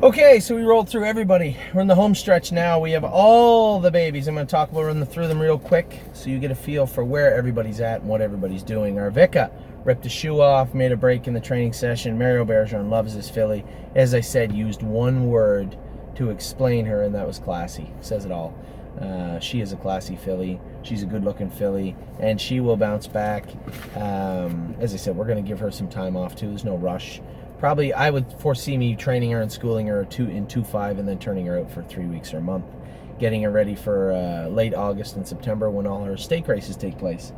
Okay, so we rolled through everybody. We're in the home stretch now. We have all the babies. I'm going to talk about running through them real quick so you get a feel for where everybody's at and what everybody's doing. Our Vika ripped a shoe off, made a break in the training session. Mario Bergeron loves this filly. As I said, used one word to explain her, and that was classy. Says it all. She is a classy filly. She's a good-looking filly, and she will bounce back. As I said, we're going to give her some time off, too. There's no rush. Probably, I would foresee me training her and schooling her in 2.5 and then turning her out for 3 weeks or a month, getting her ready for late August and September when all her stake races take place.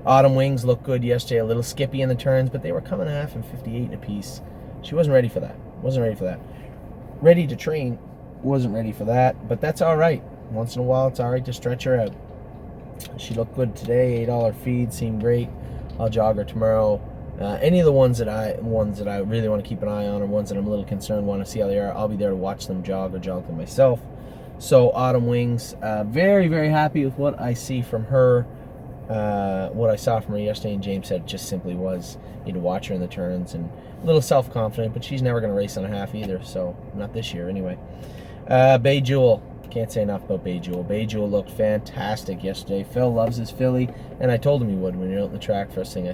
Autumn Wings looked good yesterday, a little skippy in the turns, but they were coming half and 58 apiece. She wasn't ready for that. Ready to train, wasn't ready for that, but that's all right. Once in a while, it's all right to stretch her out. She looked good today. $8 feed seemed great. I'll jog her tomorrow. Any of the ones that I really want to keep an eye on, or ones that I'm a little concerned, want to see how they are, I'll be there to watch them jog or jog them myself. So Autumn Wings, very, very happy with what I see from her. What I saw from her yesterday, and James said just simply was, you need to watch her in the turns, and a little self-confident, but she's never going to race on a half either, so not this year anyway. Bay Jewel, can't say enough about Bay Jewel. Bay Jewel looked fantastic yesterday. Phil loves his filly, and I told him he would when you're out on the track. Last thing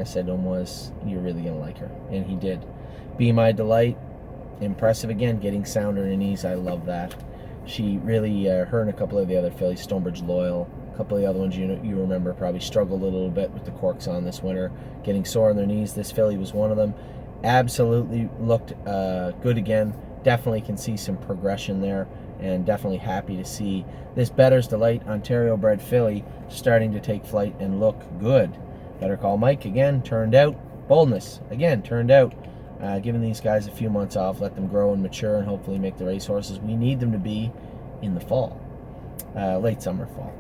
I said to him was, you're really going to like her. And he did. Be My Delight, impressive again, getting sounder in her knees. I love that. She really, her and a couple of the other fillies, Stonebridge Loyal, a couple of the other ones you remember probably struggled a little bit with the corks on this winter, getting sore on their knees. This filly was one of them. Absolutely looked good again. Definitely can see some progression there, and definitely happy to see this Better's Delight Ontario bred filly starting to take flight and look good. Better Call Mike again turned out. Boldness again turned out. Giving these guys a few months off, let them grow and mature, and hopefully make the racehorses we need them to be in the fall, late summer, fall.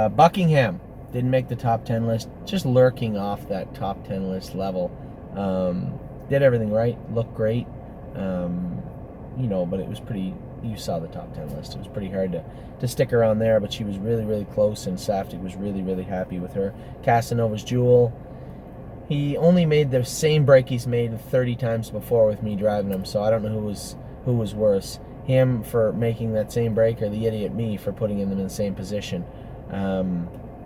Buckingham didn't make the top 10 list, just lurking off that top 10 list level. Did everything right, looked great, but it was pretty. You saw the top 10 list. It was pretty hard to stick around there, but she was really, really close, and Safdie was really, really happy with her. Casanova's Jewel, he only made the same break he's made 30 times before with me driving him, so I don't know who was worse, him for making that same break or the idiot me for putting him in the same position.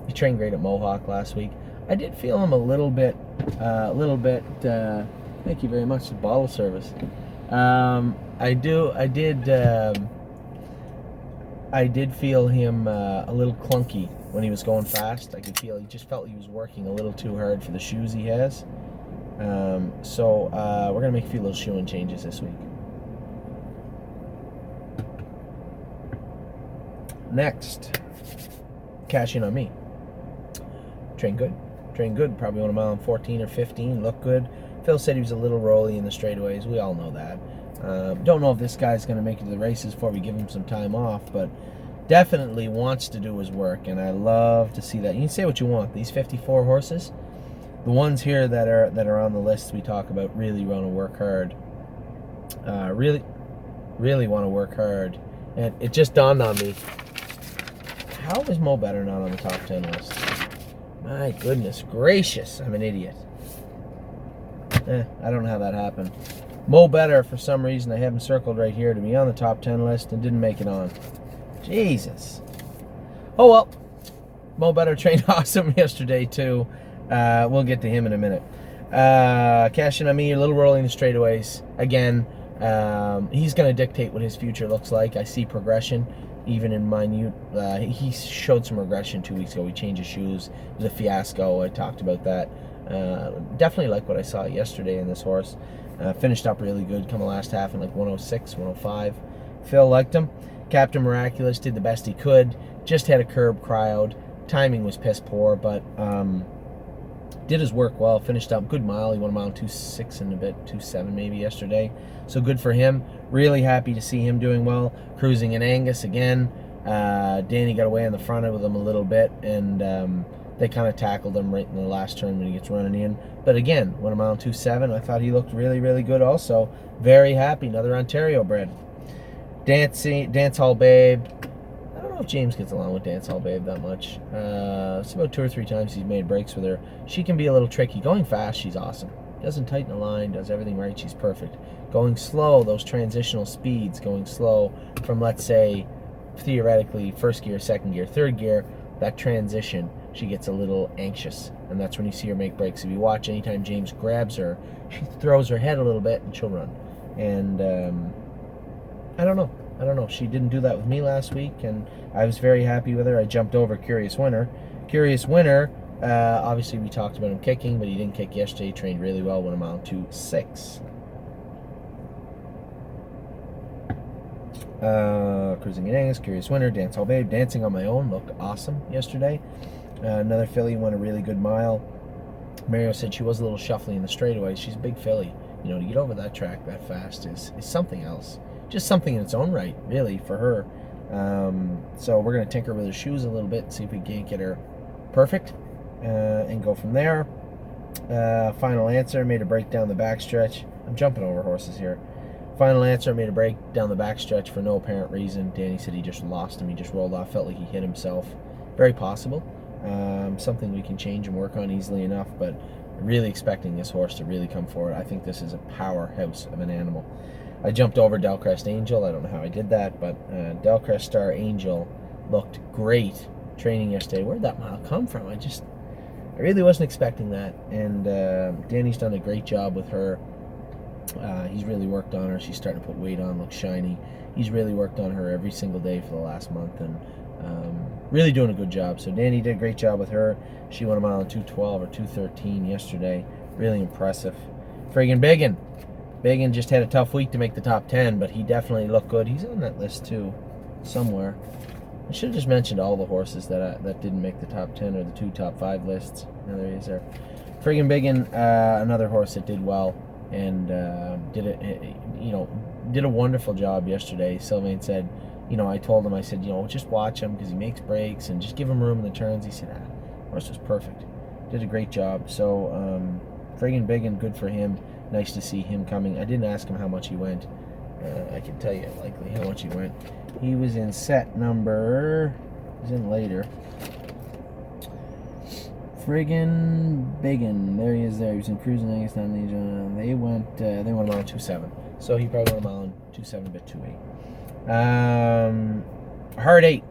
He trained great at Mohawk last week. I did feel him a little bit, thank you very much, the bottle service. I did feel him a little clunky when he was going fast. I could feel he just felt he was working a little too hard for the shoes he has. So we're gonna make a few little shoeing changes this week. Next, cash in on me. Train good. Probably on a mile and 14 or 15. Looked good. Phil said he was a little rolly in the straightaways. We all know that. Don't know if this guy's going to make it to the races before we give him some time off, but definitely wants to do his work, and I love to see that. You can say what you want. These 54 horses, the ones here that are on the list we talk about, really want to work hard. Really want to work hard. And it just dawned on me, how is Mo Better not on the top 10 list? My goodness gracious, I'm an idiot. I don't know how that happened. Mo Better, for some reason, I have him circled right here to be on the top 10 list and didn't make it on. Jesus. Oh well. Mo Better trained awesome yesterday too. We'll get to him in a minute. Cash in on me, a little rolling the straightaways. Again, he's going to dictate what his future looks like. I see progression, even in minute. He showed some regression 2 weeks ago. He changed his shoes. It was a fiasco. I talked about that. Definitely like what I saw yesterday in this horse. Finished up really good, come the last half in like 106, 105. Phil liked him. Captain Miraculous did the best he could. Just had a curb crowd. Timing was piss poor, but did his work well. Finished up good mile. He won a mile 2.6 and a bit, 2.7 maybe yesterday. So good for him. Really happy to see him doing well. Cruising in Angus again. Danny got away in the front with him a little bit, and they kind of tackled him right in the last turn when he gets running in. But again, won a mile 2.7. I thought he looked really, really good also. Very happy. Another Ontario bred. Dance Hall Babe. I don't know if James gets along with Dance Hall Babe that much. It's about 2 or 3 times he's made breaks with her. She can be a little tricky. Going fast, she's awesome. Doesn't tighten the line, does everything right, she's perfect. Going slow, those transitional speeds, going slow from, let's say, theoretically, first gear, second gear, third gear, that transition, she gets a little anxious. And that's when you see her make breaks. If you watch, anytime James grabs her, she throws her head a little bit and she'll run. And I don't know. She didn't do that with me last week, and I was very happy with her. I jumped over Curious Winner. Curious Winner, obviously we talked about him kicking, but he didn't kick yesterday. He trained really well, went him on to 6. Cruising in Angus, Curious Winner, Dance Hall Babe, Dancing on My Own looked awesome yesterday. Another filly went a really good mile. Mario said she was a little shuffly in the straightaway. She's a big filly. You know, to get over that track that fast is something else. Just something in its own right, really, for her. So we're going to tinker with her shoes a little bit and see if we can't get her perfect and go from there. Final Answer made a break down the backstretch. I'm jumping over horses here. Final Answer made a break down the backstretch for no apparent reason. Danny said he just lost him. He just rolled off, felt like he hit himself. Very possible. Something we can change and work on easily enough, but really expecting this horse to really come forward. I think this is a powerhouse of an animal. I jumped over Delcrest Angel. I don't know how I did that, but Delcrest Star Angel looked great training yesterday. Where'd that mile come from? I really wasn't expecting that, and Danny's done a great job with her. He's really worked on her. She's starting to put weight on, looks shiny. He's really worked on her every single day for the last month, and really doing a good job. So Danny did a great job with her. She won a mile in 2:12 or 2:13 yesterday. Really impressive. Friggin' Biggin. Biggin just had a tough week to make the top 10, but he definitely looked good. He's on that list too, somewhere. I should have just mentioned all the horses that didn't make the top 10 or the 2 top 5 lists. Now there he is there. Friggin' Biggin, another horse that did well and did a wonderful job yesterday. Sylvain said, I told him, I said, just watch him because he makes breaks and just give him room in the turns. He said, horse was perfect. Did a great job. So Friggin' Biggin, good for him. Nice to see him coming. I didn't ask him how much he went. I can tell you likely how much he went. He was in set number. He's in later. Friggin' Biggin. There he is. There he was in cruising. They went a mile in 2:7. So he probably went a mile in 2:7, but 2:8. Heart 8.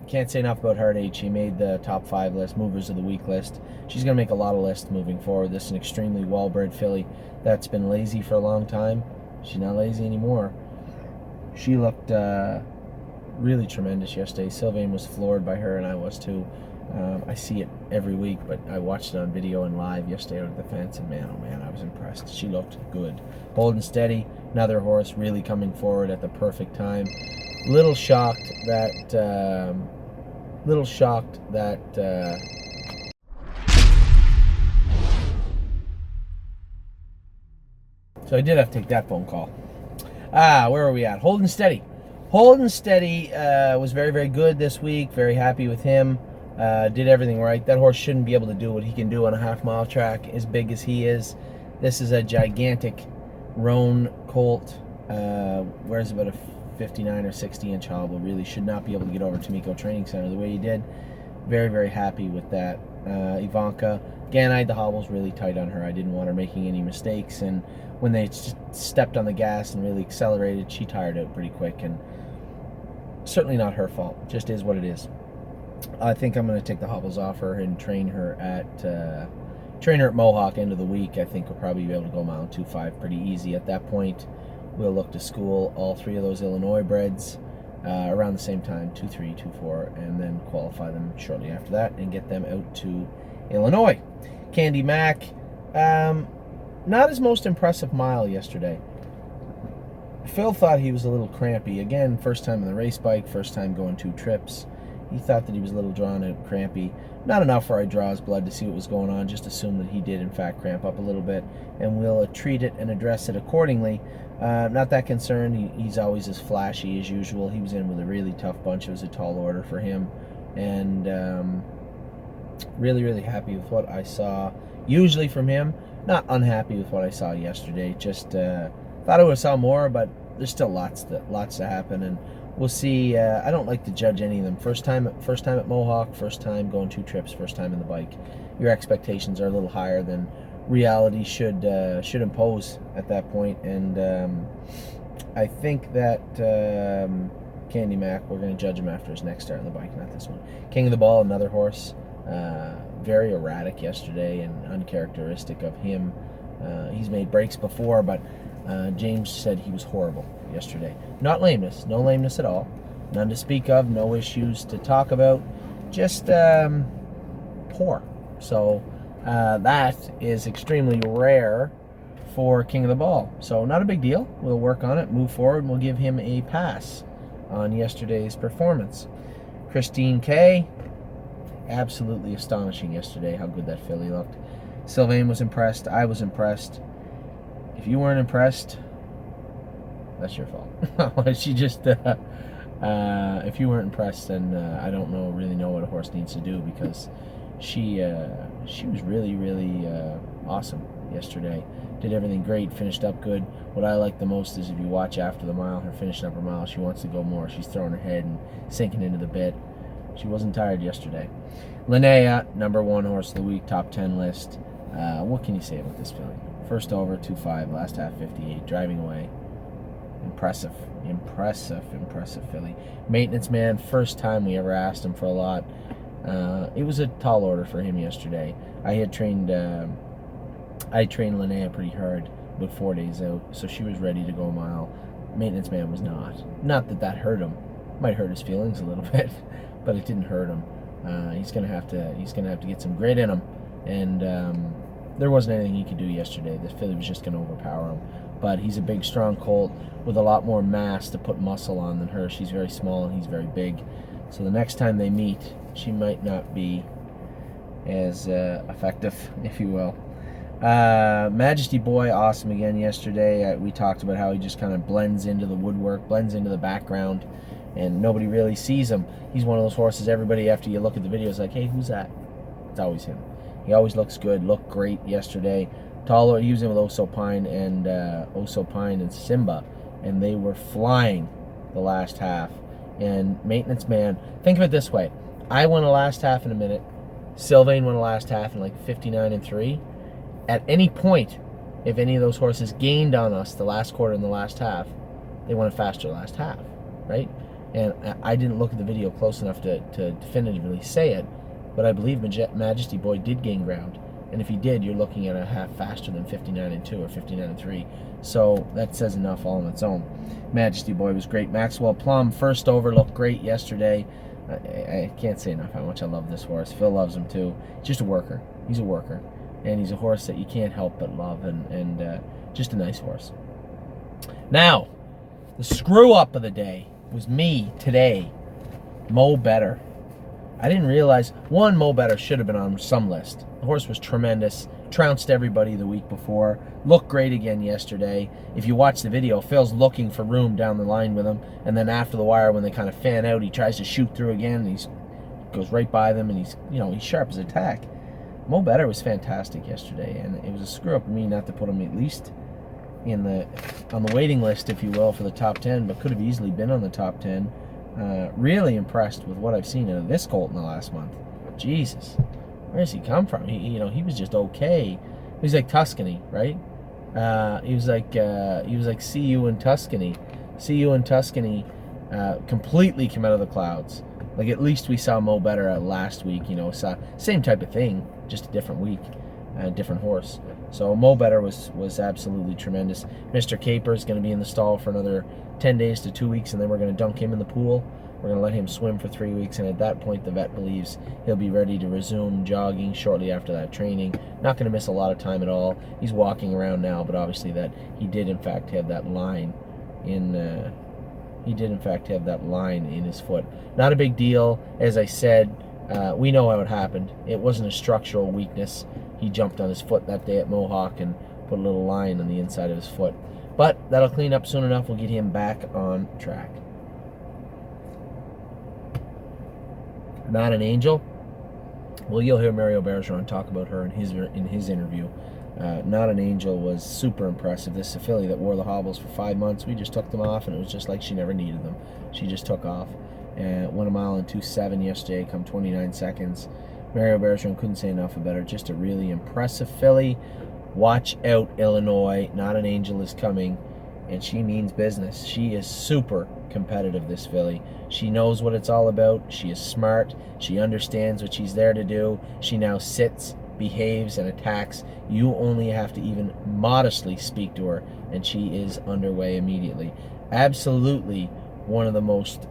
Can't say enough about Heart 8. She made the top 5 list, movers of the week list. She's going to make a lot of lists moving forward. This is an extremely well-bred filly that's been lazy for a long time. She's not lazy anymore. She looked really tremendous yesterday. Sylvain was floored by her, and I was too. I see it every week, but I watched it on video and live yesterday out at the fence, and man, oh man, I was impressed. She looked good. Holding steady, another horse really coming forward at the perfect time. Little shocked that so I did have to take that phone call. Where are we at? Holding Steady. Holding Steady was very, very good this week. Very happy with him. Did everything right. That horse shouldn't be able to do what he can do on a half-mile track, as big as he is. This is a gigantic roan colt. Wears about a 59 or 60-inch hobble. Really should not be able to get over Tomiko Training Center the way he did. Very, very happy with that. Ivanka, again, I had the hobbles really tight on her. I didn't want her making any mistakes, and when they stepped on the gas and really accelerated, she tired out pretty quick, and certainly not her fault. Just is what it is. I think I'm going to take the hobbles off her and train her at Mohawk end of the week. I think we'll probably be able to go mile 2.5 pretty easy at that point. We'll look to school all 3 of those Illinois breds around the same time, 2.3, 2.4, and then qualify them shortly after that and get them out to Illinois. Candy Mac, not his most impressive mile yesterday. Phil thought he was a little crampy. Again, first time on the race bike, first time going 2 trips. He thought that he was a little drawn out, crampy. Not enough where I draw his blood to see what was going on. Just assume that he did, in fact, cramp up a little bit, and we'll treat it and address it accordingly. Not that concerned. He's always as flashy as usual. He was in with a really tough bunch. It was a tall order for him, and really, really happy with what I saw usually from him. Not unhappy with what I saw yesterday. Just thought I would have saw more, but there's still lots to happen, and we'll see. I don't like to judge any of them. First time at Mohawk, first time going 2 trips, first time in the bike. Your expectations are a little higher than reality should impose at that point. And I think that Candy Mac, we're going to judge him after his next start on the bike, not this one. King of the Ball, another horse, very erratic yesterday and uncharacteristic of him. He's made breaks before, but James said he was horrible yesterday. Not lameness, no lameness at all. None to speak of, no issues to talk about, just poor. So that is extremely rare for King of the Ball. So not a big deal. We'll work on it, move forward, and we'll give him a pass on yesterday's performance. Christine K, absolutely astonishing yesterday how good that filly looked. Sylvain was impressed. I was impressed. If you weren't impressed, that's your fault. She just, if you weren't impressed, then I don't really know what a horse needs to do, because she was really, really awesome yesterday. Did everything great, finished up good. What I like the most is if you watch after the mile, her finishing up her mile, she wants to go more. She's throwing her head and sinking into the bit. She wasn't tired yesterday. Linnea, #1 horse of the week, top 10 list. What can you say about this filly? First over, 2.5, last half 58, driving away. Impressive filly. Maintenance man, first time we ever asked him for a lot. It was a tall order for him yesterday. I trained Linnea pretty hard about 4 days out, so she was ready to go a mile. Maintenance man was not. Not that hurt him. Might hurt his feelings a little bit, but it didn't hurt him. He's gonna have to get some grit in him, and there wasn't anything he could do yesterday. The filly was just gonna overpower him. But he's a big, strong colt with a lot more mass to put muscle on than her. She's very small and he's very big. So the next time they meet, she might not be as effective, if you will. Majesty Boy, awesome again yesterday. We talked about how he just kind of blends into the woodwork, blends into the background, and nobody really sees him. He's one of those horses everybody, after you look at the video, is like, hey, who's that? It's always him. He always looks good, looked great yesterday. Taller, using with Osopine and Simba, and they were flying the last half. And Maintenance Man, think of it this way: I won a last half in a minute. Sylvain won a last half in like 59-3. At any point, if any of those horses gained on us the last quarter and the last half, they won a faster last half, right? And I didn't look at the video close enough to definitively say it, but I believe Majesty Boy did gain ground. And if he did, you're looking at a half faster than 59-2 or 59-3. So that says enough all on its own. Majesty Boy was great. Maxwell Plum, first over, looked great yesterday. I can't say enough how much I love this horse. Phil loves him too. Just a worker. He's a worker. And he's a horse that you can't help but love, and just a nice horse. Now, the screw-up of the day was me today. Mo Better. I didn't realize, one, Mo Better should have been on some list. The horse was tremendous, trounced everybody the week before, looked great again yesterday. If you watch the video, Phil's looking for room down the line with him, and then after the wire, when they kind of fan out, he tries to shoot through again, and he goes right by them, and he's sharp as a tack. Mo Better was fantastic yesterday, and it was a screw up of me not to put him at least on the waiting list, if you will, for the top 10, but could have easily been on the top 10. Really impressed with what I've seen out of this colt in the last month. Jesus, where does he come from? He was just okay. He was like Tuscany, right? He was like See You in Tuscany. See You in Tuscany completely came out of the clouds. Like, at least we saw Mo Better last week. Saw same type of thing, just a different week, different horse. So Mo Better was absolutely tremendous. Mr. Caper is going to be in the stall for another 10 days to 2 weeks, and then we're going to dunk him in the pool. We're going to let him swim for 3 weeks, and at that point, the vet believes he'll be ready to resume jogging shortly after that training. Not going to miss a lot of time at all. He's walking around now, but obviously that he did in fact have that line in his foot. Not a big deal, as I said. We know how it happened. It wasn't a structural weakness. He jumped on his foot that day at Mohawk and put a little line on the inside of his foot. But that'll clean up soon enough. We'll get him back on track. Not an Angel. Well, you'll hear Mario Bergeron talk about her in his interview. Not an Angel was super impressive. This is a filly that wore the hobbles for 5 months. We just took them off, and it was just like she never needed them. She just took off. Went a mile in 2.7 yesterday, come 29 seconds. Mario Bergeron couldn't say enough about her. Just a really impressive filly. Watch out, Illinois. Not an angel is coming. And she means business. She is super competitive, this filly. She knows what it's all about. She is smart. She understands what she's there to do. She now sits, behaves, and attacks. You only have to even modestly speak to her, and she is underway immediately. Absolutely one of the most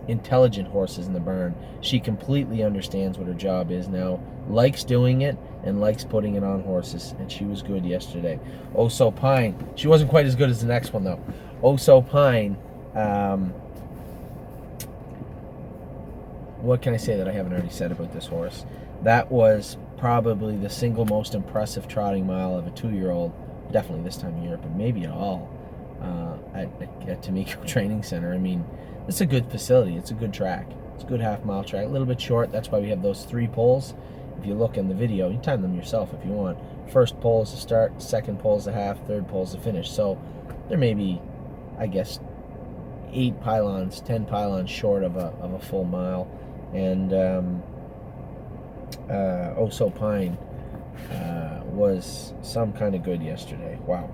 intelligent horses in the barn. She completely understands what her job is now, likes doing it, and likes putting it on horses, and she was good yesterday. Oh So Pine, she wasn't quite as good as the next one though. Oh So Pine, what can I say that I haven't already said about this horse? That was probably the single most impressive trotting mile of a 2-year-old, definitely this time of year, but maybe at all, at Tamiko Training Center. I mean, it's a good facility. It's a good track. It's a good half-mile track. A little bit short. That's why we have those 3 poles. If you look in the video, you time them yourself if you want. First pole is the start, second pole is the half, third pole is the finish. So there may be, I guess, 8 pylons, 10 pylons short of a full mile. And Oh So Pine was some kind of good yesterday. Wow.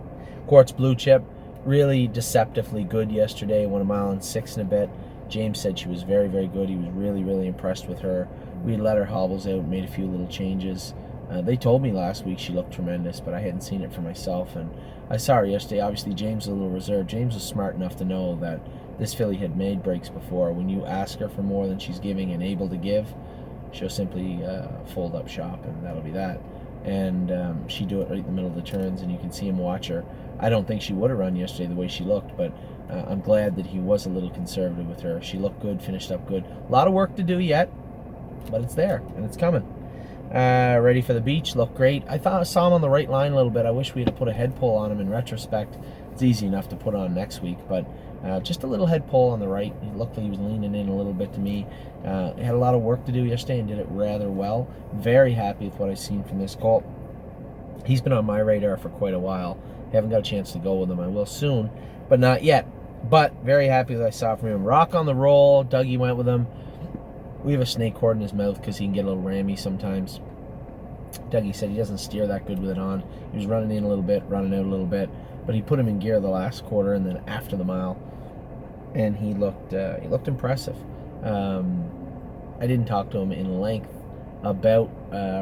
Quartz Blue Chip, really deceptively good yesterday. Went 1 mile and 6 and a bit. James said she was very, very good. He was really, really impressed with her. We let her hobbles out, made a few little changes. They told me last week she looked tremendous, but I hadn't seen it for myself. And I saw her yesterday. Obviously, James was a little reserved. James was smart enough to know that this filly had made breaks before. When you ask her for more than she's giving and able to give, she'll simply fold up shop, and that'll be that. And she do it right in the middle of the turns, and you can see him watch her. I don't think she would have run yesterday the way she looked, but I'm glad that he was a little conservative with her. She looked good, finished up good. A lot of work to do yet, but it's there, and it's coming. Ready for the beach, looked great. I thought I saw him on the right line a little bit. I wish we had put a head pull on him in retrospect. It's easy enough to put on next week, but just a little head pull on the right. He looked like he was leaning in a little bit to me. He had a lot of work to do yesterday and did it rather well. Very happy with what I've seen from this colt. He's been on my radar for quite a while. Haven't got a chance to go with him. I will soon, but not yet. But very happy that I saw from him. Rock on the roll. Dougie went with him. We have a snake cord in his mouth because he can get a little rammy sometimes. Dougie said he doesn't steer that good with it on. He was running in a little bit, running out a little bit, but he put him in gear the last quarter and then after the mile, and he looked impressive. I didn't talk to him in length about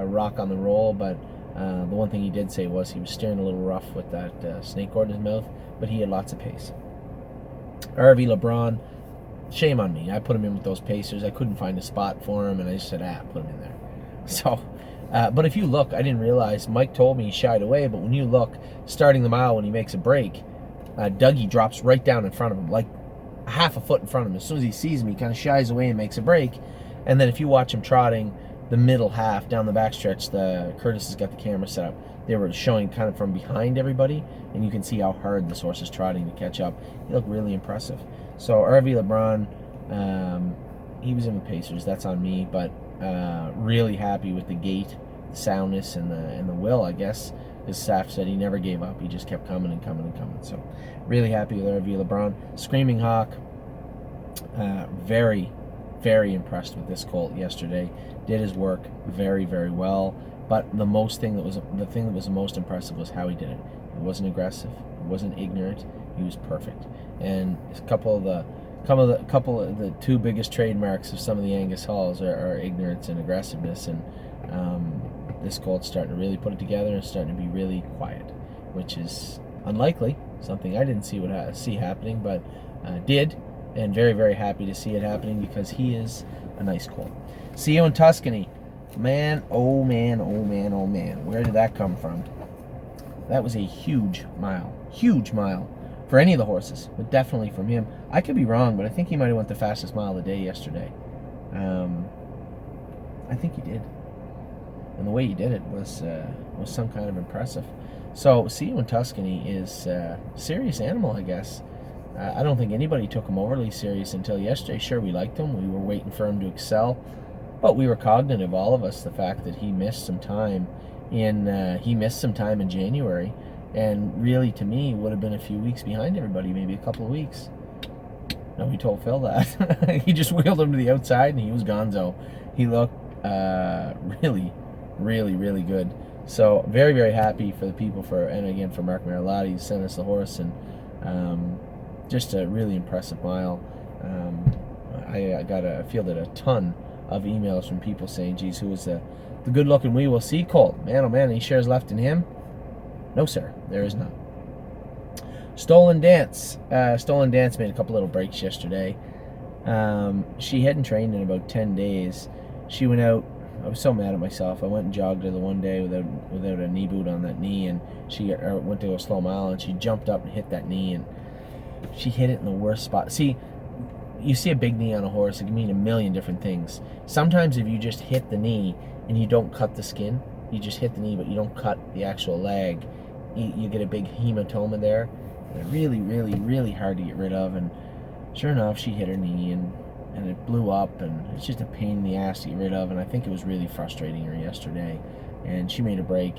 Rock on the roll, but the one thing he did say was he was steering a little rough with that snake cord in his mouth, but he had lots of pace. RV LeBron, shame on me. I put him in with those pacers. I couldn't find a spot for him, and I just said, put him in there. So, but if you look, I didn't realize, Mike told me he shied away, but when you look, starting the mile when he makes a break, Dougie drops right down in front of him, like half a foot in front of him. As soon as he sees me, he kind of shies away and makes a break. And then if you watch him trotting the middle half down the backstretch, Curtis has got the camera set up. They were showing kind of from behind everybody, and you can see how hard this horse is trotting to catch up. He looked really impressive. So RV LeBron, he was in the pacers. That's on me, but really happy with the gait, the soundness, and the will, I guess. His staff said he never gave up. He just kept coming and coming and coming. So really happy with RV LeBron. Screaming Hawk, very, very impressed with this colt yesterday. Did his work very, very well. But the thing that was the most impressive was how he did it. He wasn't aggressive. He wasn't ignorant. He was perfect. And a couple of the 2 biggest trademarks of some of the Angus Halls are ignorance and aggressiveness. And this colt's starting to really put it together and starting to be really quiet, which is unlikely. Something I didn't see happening, but did, and very, very happy to see it happening because he is a nice colt. See you in Tuscany. Man, oh man, oh man, oh man. Where did that come from? That was a huge mile for any of the horses, but definitely from him. I could be wrong, but I think he might have went the fastest mile of the day yesterday. I think he did. And the way he did it was some kind of impressive. So, See You in Tuscany is a serious animal, I guess. I don't think anybody took him overly serious until yesterday. Sure, we liked him. We were waiting for him to excel. But we were cognitive, all of us, the fact that he missed some time in January, and really, to me, would have been a few weeks behind everybody, maybe a couple of weeks. No, he told Phil that. He just wheeled him to the outside, and he was gonzo. He looked really, really, really good. So very, very happy for the people and again for Mark Marilotti who sent us the horse, and just a really impressive mile. I fielded a ton of emails from people saying, geez, who was the good-looking We Will See colt? Man, oh man, any shares left in him? No, sir, there is none. Stolen Dance. Stolen Dance made a couple little breaks yesterday. She hadn't trained in about 10 days. She went out. I was so mad at myself. I went and jogged her the one day without a knee boot on that knee, and she went to a slow mile, and she jumped up and hit that knee, and she hit it in the worst spot. See, you see a big knee on a horse, it can mean a million different things. Sometimes if you just hit the knee and you don't cut the skin, you just hit the knee but you don't cut the actual leg, you get a big hematoma there. They're really, really, really hard to get rid of, and sure enough, she hit her knee, and it blew up, and it's just a pain in the ass to get rid of, and I think it was really frustrating her yesterday, and she made a break.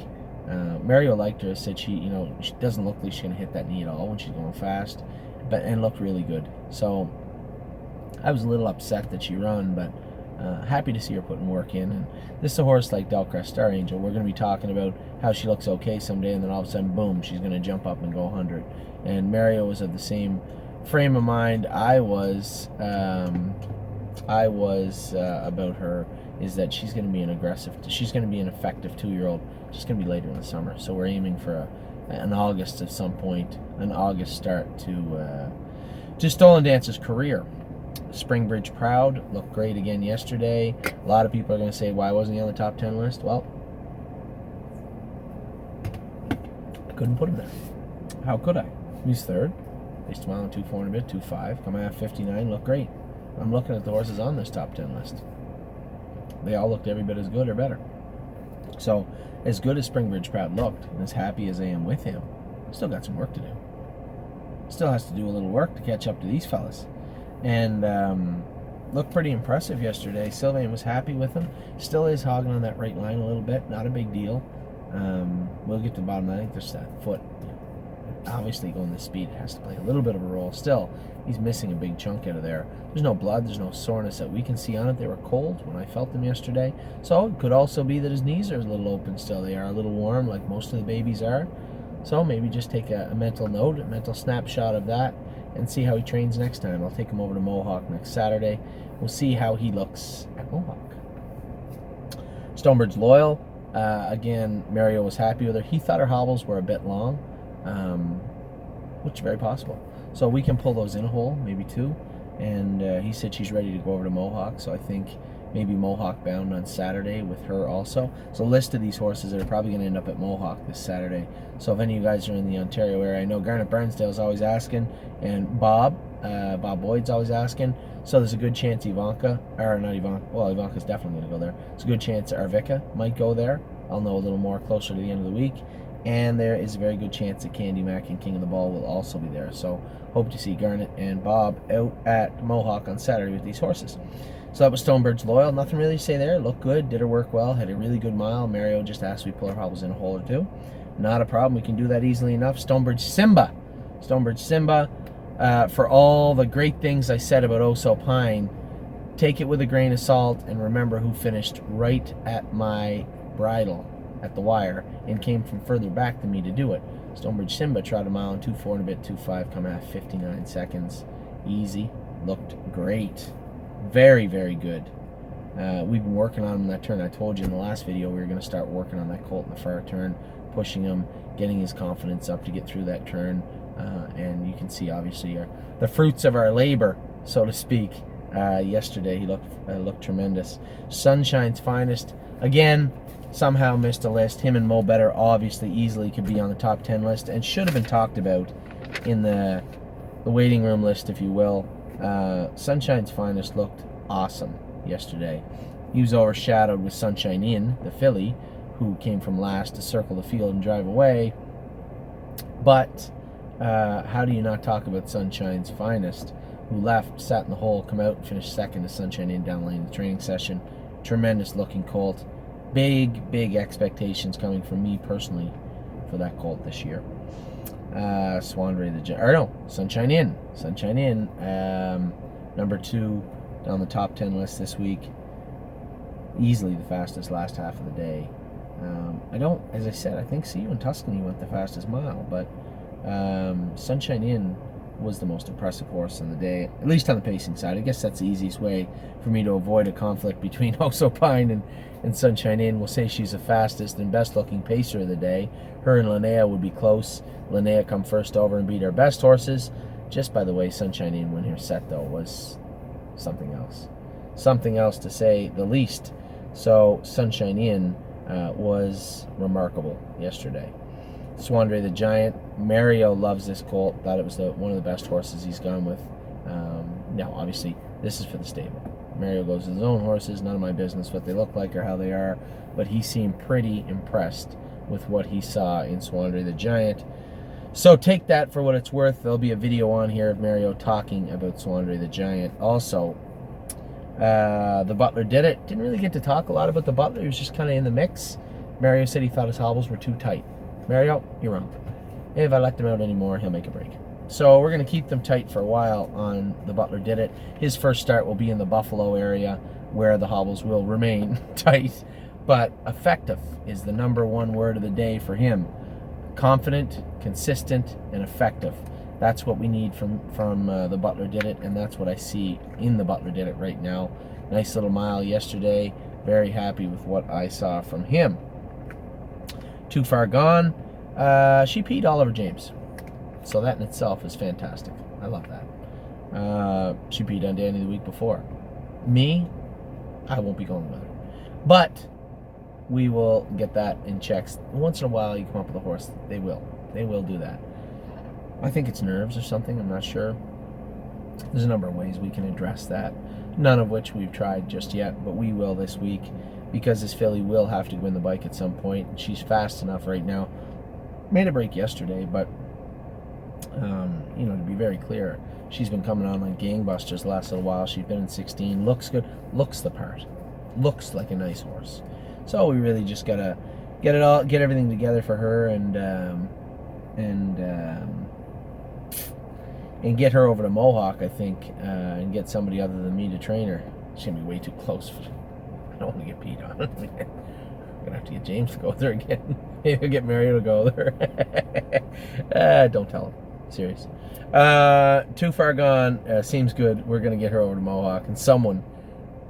Mario liked her, said she doesn't look like she's going to hit that knee at all when she's going fast, and looked really good. So I was a little upset that she run, but happy to see her putting work in. And this is a horse like Delcrest Star Angel. We're going to be talking about how she looks okay someday, and then all of a sudden, boom, she's going to jump up and go 100. And Mario was of the same frame of mind I was about her, is that she's going to be she's going to be an effective 2-year-old. She's going to be later in the summer. So we're aiming for an August at some point, an August start to Stolen Dance's career. Springbridge Proud looked great again yesterday. A lot of people are going to say, why wasn't he on the top 10 list? Well, I couldn't put him there. How could I? He's third. Based mile on 2.4 and a bit, 2.5. Coming out 59, look great. I'm looking at the horses on this top 10 list. They all looked every bit as good or better. So, as good as Springbridge Proud looked, and as happy as I am with him, still got some work to do. Still has to do a little work to catch up to these fellas. And looked pretty impressive yesterday. Sylvain was happy with him. Still is hogging on that right line a little bit. Not a big deal. We'll get to the bottom. I think there's that foot. Obviously, going this speed, it has to play a little bit of a role. Still, he's missing a big chunk out of there. There's no blood. There's no soreness that we can see on it. They were cold when I felt them yesterday. So it could also be that his knees are a little open still. They are a little warm, like most of the babies are. So maybe just take a mental note, a mental snapshot of that, and see how he trains next time. I'll take him over to Mohawk next Saturday. We'll see how he looks at Mohawk. Stonebridge Loyal. Again, Mario was happy with her. He thought her hobbles were a bit long, which is very possible. So we can pull those in a hole, maybe two. And he said she's ready to go over to Mohawk. So I think maybe Mohawk bound on Saturday with her also. So a list of these horses that are probably going to end up at Mohawk this Saturday. So if any of you guys are in the Ontario area, I know Garnet Burnsdale's always asking, and Bob Boyd's always asking. So there's a good chance Ivanka's definitely going to go there. It's a good chance Arvika might go there. I'll know a little more closer to the end of the week. And there is a very good chance that Candy Mac and King of the Ball will also be there. So hope to see Garnet and Bob out at Mohawk on Saturday with these horses. So that was Stonebridge Loyal. Nothing really to say there. Looked good. Did her work well. Had a really good mile. Mario just asked me to pull her hobbles in a hole or two. Not a problem. We can do that easily enough. Stonebridge Simba. Stonebridge Simba. For all the great things I said about Oso Pine, take it with a grain of salt and remember who finished right at my bridle at the wire and came from further back than me to do it. Stonebridge Simba tried a mile in 2.4 and a bit, 2.5, coming at 59 seconds. Easy. Looked great. Very, very good. We've been working on him in that turn. I told you in the last video we were going to start working on that colt in the far turn, pushing him, getting his confidence up to get through that turn. And you can see, obviously, the fruits of our labor, so to speak. Yesterday, he looked tremendous. Sunshine's Finest, again, somehow missed a list. Him and Mo Better obviously easily could be on the top 10 list and should have been talked about in the waiting room list, if you will. Sunshine's Finest looked awesome yesterday. He was overshadowed with Sunshine Inn, the filly, who came from last to circle the field and drive away. But how do you not talk about Sunshine's Finest, who left, sat in the hole, come out, and finished second to Sunshine Inn down lane in the training session. Tremendous looking colt. Big, big expectations coming from me personally for that colt this year. Sunshine Inn. Sunshine Inn, number 2 on the top 10 list this week. Easily the fastest last half of the day. I don't, as I said, I think See You in Tuscany went the fastest mile, but Sunshine Inn was the most impressive horse in the day, at least on the pacing side. I guess that's the easiest way for me to avoid a conflict between Oso Pine and Sunshine Inn. We'll say she's the fastest and best looking pacer of the day. Her and Linnea would be close. Linnea come first over and beat our best horses. Just by the way, Sunshine Inn, when her set though, was something else. Something else to say the least. So Sunshine Inn was remarkable yesterday. Swandre the Giant, Mario loves this colt. Thought it was one of the best horses he's gone with. Now, obviously, this is for the stable. Mario goes with his own horses. None of my business what they look like or how they are. But he seemed pretty impressed with what he saw in Swandre the Giant. So take that for what it's worth. There'll be a video on here of Mario talking about Swandre the Giant. Also, the Butler did it. Didn't really get to talk a lot about the Butler. He was just kind of in the mix. Mario said he thought his hobbles were too tight. Mario, you're wrong. If I let him out anymore, he'll make a break. So we're going to keep them tight for a while on the Butler did it. His first start will be in the Buffalo area where the hobbles will remain tight. But effective is the number one word of the day for him. Confident, consistent, and effective. That's what we need from the Butler did it, and that's what I see in the Butler did it right now. Nice little mile yesterday. Very happy with what I saw from him. Too Far Gone. She peed Oliver James. So that in itself is fantastic. I love that. She peed on Danny the week before. Me, I won't be going with her. But we will get that in checks. Once in a while you come up with a horse. They will. They will do that. I think it's nerves or something. I'm not sure. There's a number of ways we can address that. None of which we've tried just yet, but we will this week. Because this filly will have to win the bike at some point. She's fast enough right now. Made a break yesterday, but to be very clear, she's been coming on like gangbusters the last little while. She's been in 16, looks good, looks the part, looks like a nice horse. So we really just gotta get everything together for her and get her over to Mohawk, I think, and get somebody other than me to train her. She's gonna be way too close. I don't want to get peed on. I'm gonna have to get James to go there again. Maybe I'll get Mario to go there. Don't tell him. Serious. Too Far Gone seems good. We're gonna get her over to Mohawk, and someone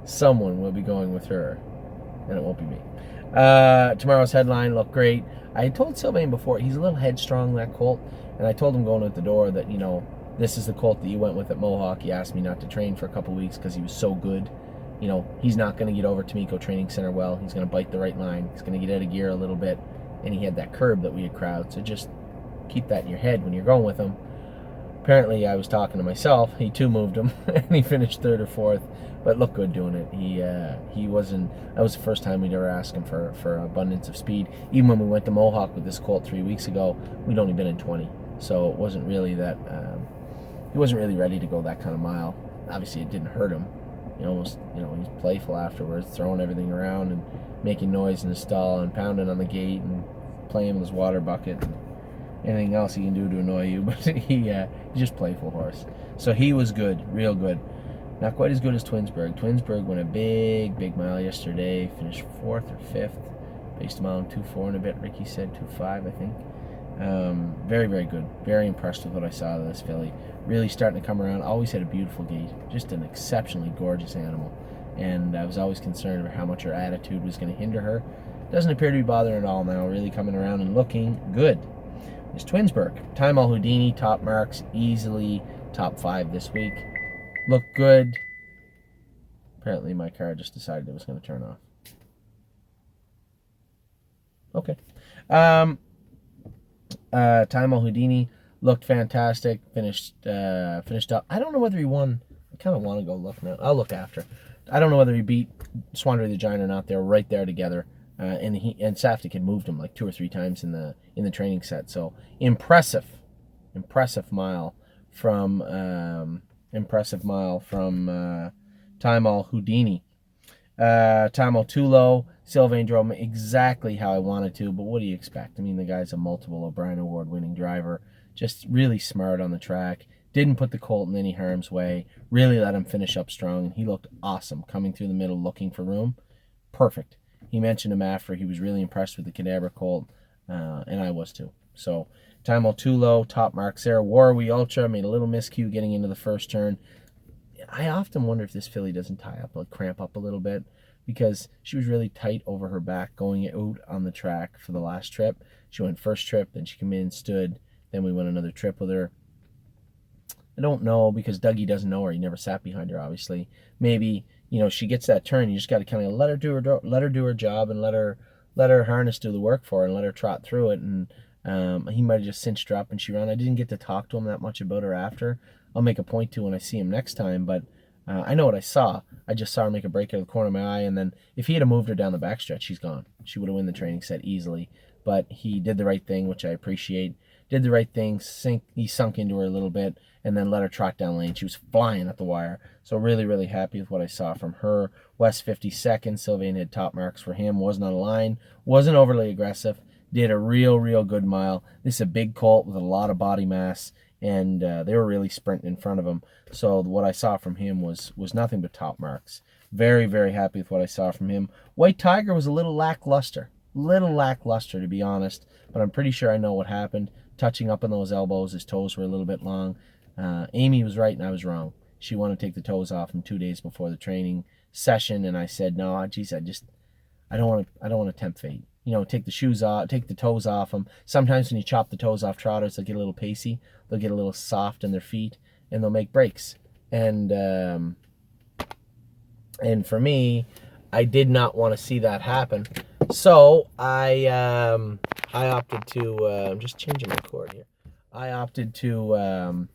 will be going with her, and it won't be me. Tomorrow's headline looked great. I told Sylvain before he's a little headstrong, that colt, and I told him going out the door that this is the colt that you went with at Mohawk. He asked me not to train for a couple weeks because he was so good. He's not going to get over Tomiko Training Center well. He's going to bite the right line. He's going to get out of gear a little bit. And he had that curb that we had crowd. So just keep that in your head when you're going with him. Apparently, I was talking to myself. He too moved him. And he finished third or fourth. But looked good doing it. He wasn't... That was the first time we'd ever asked him for abundance of speed. Even when we went to Mohawk with this colt 3 weeks ago, we'd only been in 20. So it wasn't really that... he wasn't really ready to go that kind of mile. Obviously, it didn't hurt him. He's playful afterwards, throwing everything around and making noise in the stall and pounding on the gate and playing with his water bucket and anything else he can do to annoy you. But he's just playful horse. So he was good, real good. Not quite as good as Twinsburg. Twinsburg went a big mile yesterday, finished 4th or 5th, based a mile on 2.4 and a bit. Ricky said 2.5, I think. Very good. Very impressed with what I saw of this filly. Really starting to come around. Always had a beautiful gait. Just an exceptionally gorgeous animal. And I was always concerned about how much her attitude was going to hinder her. Doesn't appear to be bothering at all now. Really coming around and looking good. It's Twinsburg. Time Al Houdini, top marks, easily top 5 this week. Looked good. Apparently my car just decided it was going to turn off. Okay. Time Al Houdini looked fantastic. Finished up. I don't know whether he won. I kind of want to go look now. I'll look after. I don't know whether he beat Swandre the Giant or not. They're right there together. And Safdie had moved him like 2 or 3 times in the training set. So impressive mile from Time Al Houdini. Time Al Tulo, Sylvain drove him exactly how I wanted to, but what do you expect? I mean, the guy's a multiple O'Brien Award winning driver, just really smart on the track, didn't put the colt in any harm's way, really let him finish up strong, and he looked awesome coming through the middle looking for room. Perfect. he mentioned him after. He was really impressed with the Cadabra colt, and I was too. So time too low, top marks there. Warrawee Ultra made a little miscue getting into the first turn. I often wonder if this filly doesn't tie up, like cramp up a little bit, because she was really tight over her back going out on the track for the last trip. She went first trip, then she came in, stood, then we went another trip with her. I don't know, because Dougie doesn't know her. He never sat behind her, obviously. Maybe, she gets that turn. You just got to kind of let her do her job, and let her harness do the work for her, and let her trot through it. And he might have just cinched her up and she ran. I didn't get to talk to him that much about her after. I'll make a point to when I see him next time, but I know what I saw. I just saw her make a break out of the corner of my eye, and then if he had moved her down the backstretch, she's gone. She would have won the training set easily. But he did the right thing, which I appreciate. Did the right thing. He sunk into her a little bit, and then let her trot down lane. She was flying at the wire. So really, really happy with what I saw from her. West 52nd, Sylvain had top marks for him. Wasn't on a line. Wasn't overly aggressive. Did a real good mile. This is a big colt with a lot of body mass, and they were really sprinting in front of him. So what I saw from him was nothing but top marks. Very, very happy with what I saw from him. White Tiger was a little lackluster. To be honest, but I'm pretty sure I know what happened. Touching up on those elbows, his toes were a little bit long. Amy was right and I was wrong. She wanted to take the toes off him 2 days before the training session, and I said, no, geez, I don't want to tempt fate. Take the shoes off, take the toes off them. Sometimes when you chop the toes off trotters, they'll get a little pacey. They'll get a little soft in their feet, and they'll make breaks. And for me, I did not want to see that happen. So I opted to, I'm just changing my cord here. I opted to,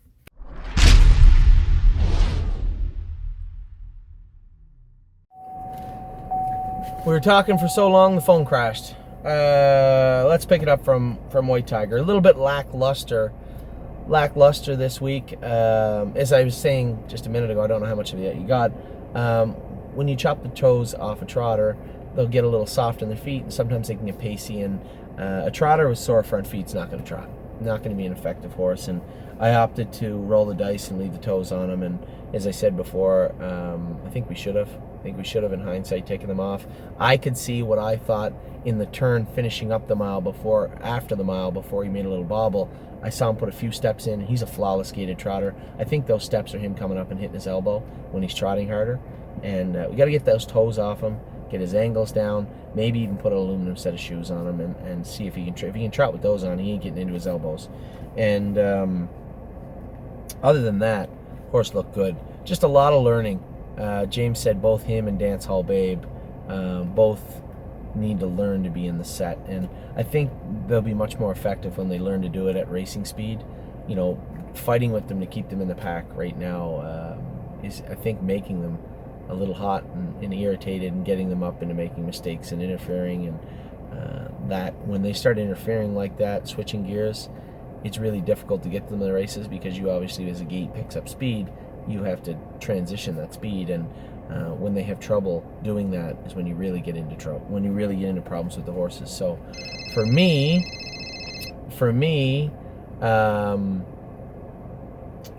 we were talking for so long, the phone crashed. Let's pick it up from White Tiger. A little bit lackluster this week. As I was saying just a minute ago, I don't know how much of it you got. When you chop the toes off a trotter, they'll get a little soft in their feet, and sometimes they can get pacey. And a trotter with sore front feet's not going to trot. Not going to be an effective horse. And I opted to roll the dice and leave the toes on him. And as I said before, I think we should have. In hindsight, taken them off. I could see what I thought in the turn, finishing up the mile after the mile, before he made a little bobble. I saw him put a few steps in. He's a flawless gated trotter. I think those steps are him coming up and hitting his elbow when he's trotting harder. And we got to get those toes off him, get his angles down, maybe even put an aluminum set of shoes on him, and see if he can if he can trot with those on. He ain't getting into his elbows. And other than that, horse looked good. Just a lot of learning. James said both him and Dance Hall Babe both need to learn to be in the set, and I think they'll be much more effective when they learn to do it at racing speed. Fighting with them to keep them in the pack right now is, I think, making them a little hot and irritated, and getting them up into making mistakes and interfering. And that when they start interfering like that, switching gears, it's really difficult to get them in the races, because you obviously, as a gate picks up speed, you have to transition that speed. And when they have trouble doing that is when you really get into trouble, when you really get into problems with the horses. So for me,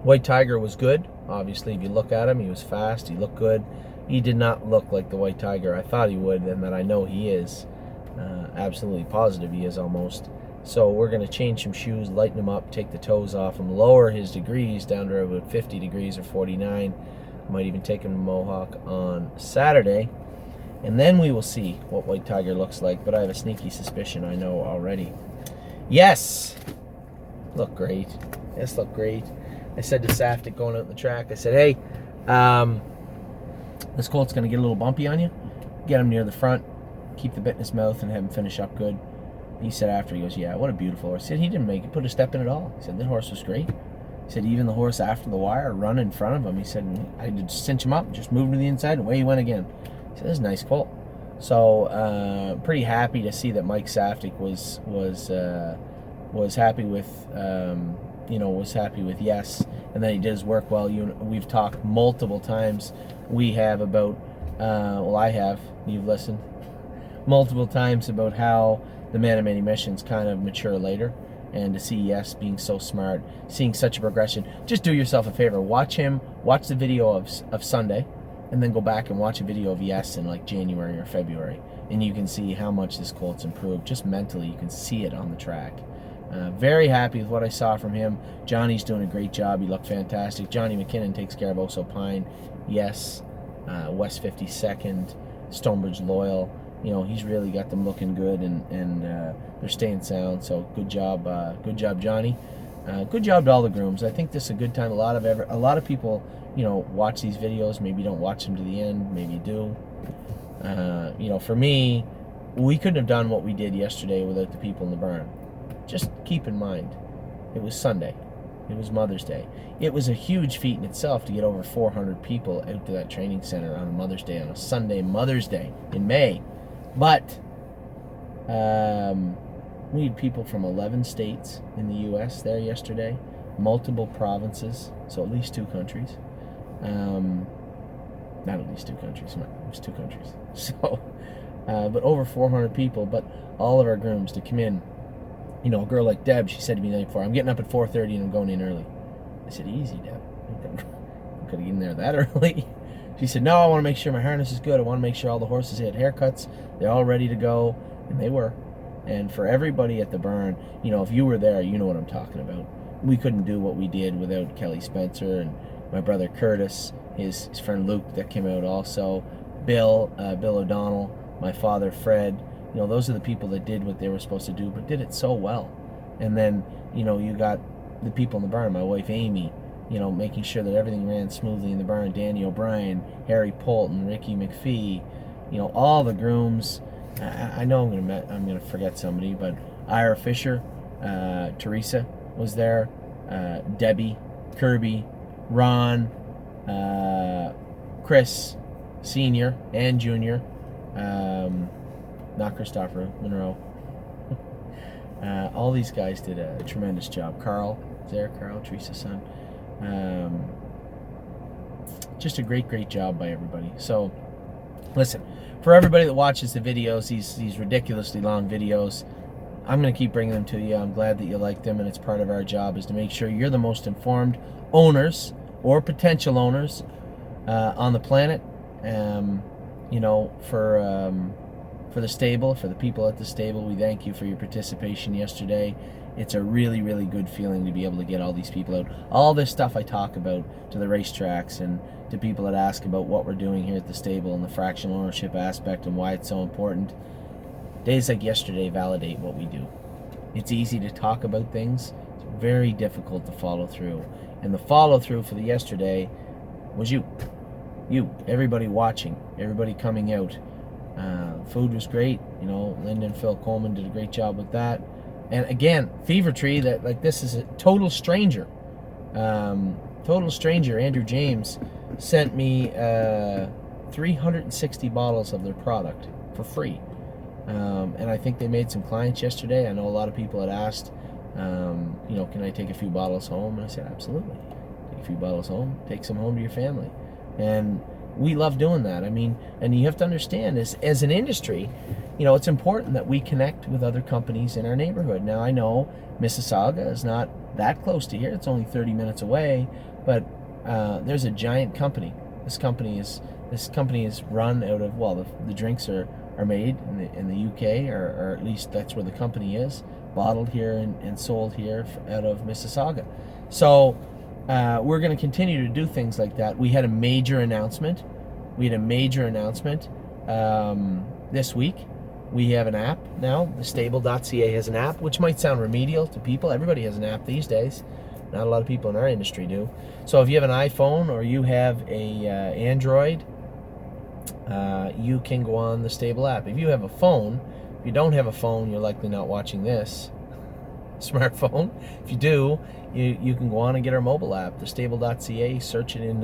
White Tiger was good. Obviously, if you look at him, he was fast, he looked good. He did not look like the White Tiger I thought he would, and that I know he is. Absolutely positive he is, almost. So we're going to change some shoes, lighten him up, take the toes off him, lower his degrees down to about 50 degrees or 49. Might even take him to Mohawk on Saturday. And then we will see what White Tiger looks like. But I have a sneaky suspicion I know already. Yes! Look great. Yes, look great. I said to Safdie going out on the track, I said, hey, this colt's going to get a little bumpy on you. Get him near the front, keep the bit in his mouth, and have him finish up good. He said after, he goes, yeah, what a beautiful horse. He said he didn't put a step in at all. He said the horse was great. He said even the horse after the wire run in front of him. He said I did cinch him up, just moved him to the inside, and away he went again. He said this is a nice colt. So pretty happy to see that Mike Safdie was happy with yes, and that he did his work well. We've talked multiple times. We have about I have. You've listened multiple times about how the Man of Many Missions kind of mature later, and to see Yes being so smart, seeing such a progression. Just do yourself a favor, watch the video of Sunday, and then go back and watch a video of Yes in like January or February. and you can see how much this colt's improved. Just mentally, you can see it on the track. Very happy with what I saw from him. Johnny's doing a great job. He looked fantastic. Johnny McKinnon takes care of Oso Pine. Yes. West 52nd, Stonebridge Loyal. You know, he's really got them looking good, and they're staying sound. So good job, Johnny. Good job to all the grooms. I think this is a good time. A lot of people, you know, watch these videos. Maybe don't watch them to the end. Maybe you do. You know, for me, we couldn't have done what we did yesterday without the people in the barn. Just keep in mind, it was Sunday. It was Mother's Day. It was a huge feat in itself to get over 400 people out to that training center on Mother's Day, on a Sunday, Mother's Day in May. But we had people from 11 states in the U.S. there yesterday, multiple provinces, so at least 2 countries. Not at least 2 countries, it was 2 countries. So, but over 400 people, but all of our grooms to come in. You know, a girl like Deb, she said to me the night before, I'm getting up at 4:30 and I'm going in early. I said, easy, Deb. I could have gotten there that early. She said, no, I want to make sure my harness is good. I want to make sure all the horses had haircuts. They're all ready to go. And they were. And for everybody at the barn, you know, if you were there, you know what I'm talking about. We couldn't do what we did without Kelly Spencer and my brother Curtis, his friend Luke that came out also, Bill O'Donnell, my father Fred. You know, those are the people that did what they were supposed to do, but did it so well. And then, you know, you got the people in the barn, my wife Amy, you know, making sure that everything ran smoothly in the barn. Danny O'Brien, Harry Polton, Ricky McPhee, you know, all the grooms. I know I'm gonna forget somebody, but Ira Fisher, Teresa was there, Debbie, Kirby, Ron, Chris, Senior and Junior, not Christopher Monroe. All these guys did a tremendous job. Carl was there, Carl, Teresa's son. Just a great job by everybody. So, listen, for everybody that watches the videos, these ridiculously long videos, I'm going to keep bringing them to you. I'm glad that you like them, and it's part of our job is to make sure you're the most informed owners or potential owners on the planet. You know, for the stable, for the people at the stable, we thank you for your participation yesterday. It's a really good feeling to be able to get all these people out. All this stuff I talk about to the racetracks and to people that ask about what we're doing here at the stable and the fractional ownership aspect and why it's so important. Days like yesterday validate what we do. It's easy to talk about things. It's very difficult to follow through. And the follow through for the yesterday was you, everybody watching, everybody coming out. Food was great. You know, Linda and Phil Coleman did a great job with that. And again, Fever Tree, that like this is a total stranger. Andrew James sent me 360 bottles of their product for free. And I think they made some clients yesterday. I know a lot of people had asked, you know, can I take a few bottles home? And I said, absolutely. Take a few bottles home, take some home to your family. And we love doing that. I mean, and you have to understand, as an industry, you know, it's important that we connect with other companies in our neighborhood. Now, I know Mississauga is not that close to here. It's only 30 minutes away, but there's a giant company. This company is run out of, well, the drinks are made in the UK, or at least that's where the company is, bottled here and sold here out of Mississauga. So we're going to continue to do things like that. We had a major announcement. This week. We have an app now. TheStable.ca has an app, which might sound remedial to people. Everybody has an app these days. Not a lot of people in our industry do. So if you have an iPhone or you have a Android, you can go on the Stable app. If you have a phone, if you don't have a phone, you're likely not watching this smartphone. If you do, you can go on and get our mobile app, TheStable.ca. Search it in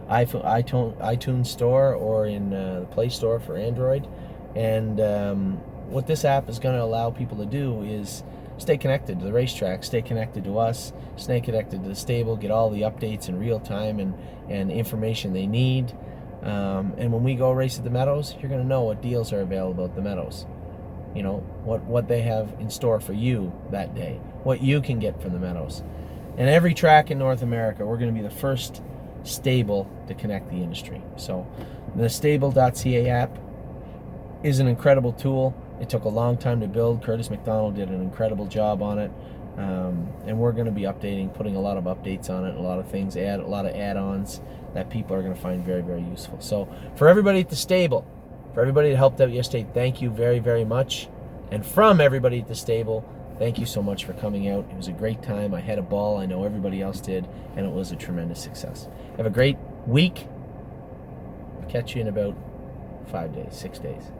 iTunes Store or in the Play Store for Android. And what this app is going to allow people to do is stay connected to the racetrack, stay connected to us, stay connected to the stable, get all the updates in real time and information they need. And when we go race at the Meadows, you're going to know what deals are available at the Meadows. You know, what they have in store for you that day, what you can get from the Meadows. And every track in North America, we're going to be the first stable to connect the industry. So the TheStable.ca app, is an incredible tool. It took a long time to build. Curtis McDonald did an incredible job on it. And we're going to be updating, putting a lot of updates on it, a lot of things, a lot of add-ons that people are going to find very, very useful. So for everybody at The Stable, for everybody that helped out yesterday, thank you very, very much. And from everybody at The Stable, thank you so much for coming out. It was a great time. I had a ball. I know everybody else did, and it was a tremendous success. Have a great week. I'll catch you in about 5 days, 6 days.